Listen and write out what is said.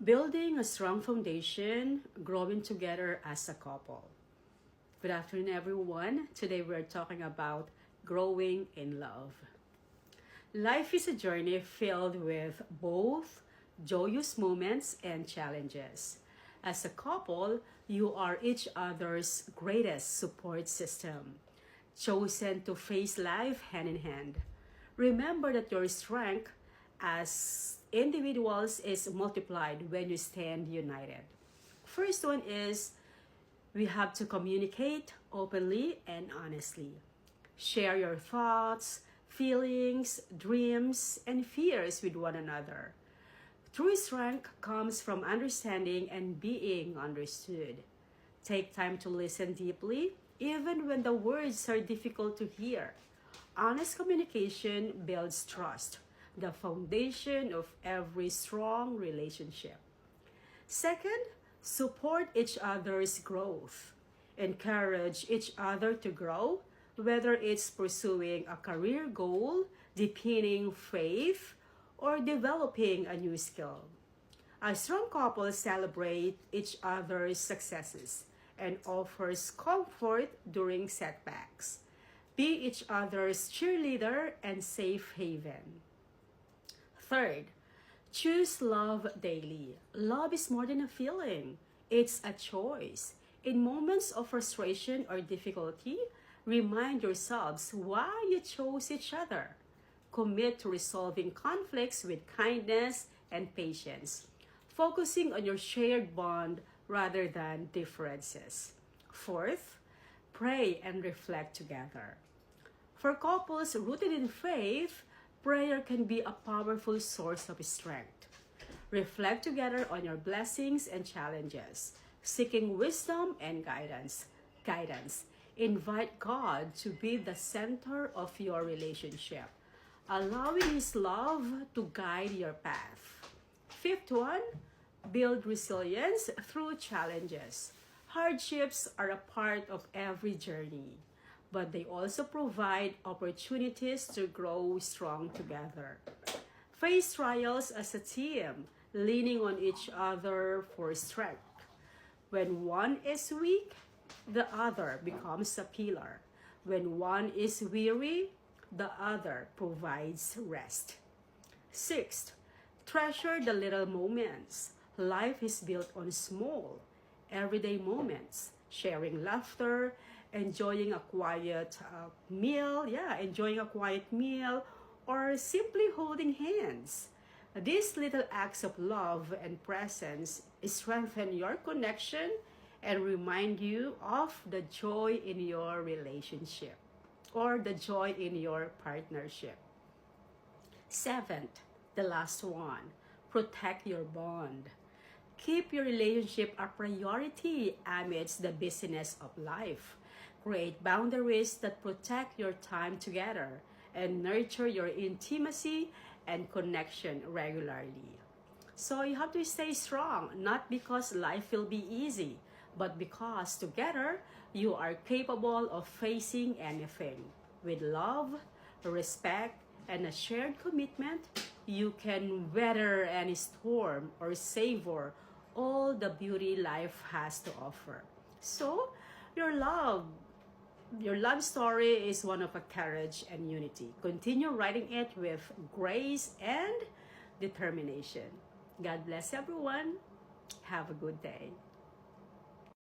Building a strong foundation, growing together as a couple. Good afternoon, everyone. Today we're talking about growing in love. Life is a journey filled with both joyous moments and challenges. As a couple, you are each other's greatest support system, chosen to face life hand in hand. Remember that your strength as individuals is multiplied when you stand united. First one is we have to communicate openly and honestly. Share your thoughts, feelings, dreams, and fears with one another. True strength comes from understanding and being understood. Take time to listen deeply, even when the words are difficult to hear. Honest communication builds trust, the foundation of every strong relationship. Second, support each other's growth. Encourage each other to grow, whether it's pursuing a career goal, deepening faith, or developing a new skill. A strong couple celebrates each other's successes and offers comfort during setbacks. Be each other's cheerleader and safe haven. Third, choose love daily. Love is more than a feeling, it's a choice. In moments of frustration or difficulty, remind yourselves why you chose each other. Commit to resolving conflicts with kindness and patience, focusing on your shared bond rather than differences. Fourth, pray and reflect together. For couples rooted in faith, prayer can be a powerful source of strength. Reflect together on your blessings and challenges, seeking wisdom and guidance. Invite God to be the center of your relationship, allowing His love to guide your path. Fifth one, build resilience through challenges. Hardships are a part of every journey, but they also provide opportunities to grow strong together. Face trials as a team, leaning on each other for strength. When one is weak, the other becomes a pillar. When one is weary, the other provides rest. Sixth, treasure the little moments. Life is built on small, everyday moments. Sharing laughter, enjoying a quiet meal, or simply holding hands. These little acts of love and presence strengthen your connection and remind you of the joy in your relationship or the joy in your partnership. Seventh, the last one, protect your bond. Keep your relationship a priority amidst the busyness of life. Create boundaries that protect your time together and nurture your intimacy and connection regularly. So you have to stay strong, not because life will be easy, but because together you are capable of facing anything. With love, respect, and a shared commitment, you can weather any storm or savor all the beauty life has to offer. So, your love your love story is one of a courage and unity. Continue writing it with grace and determination. God bless everyone. Have a good day.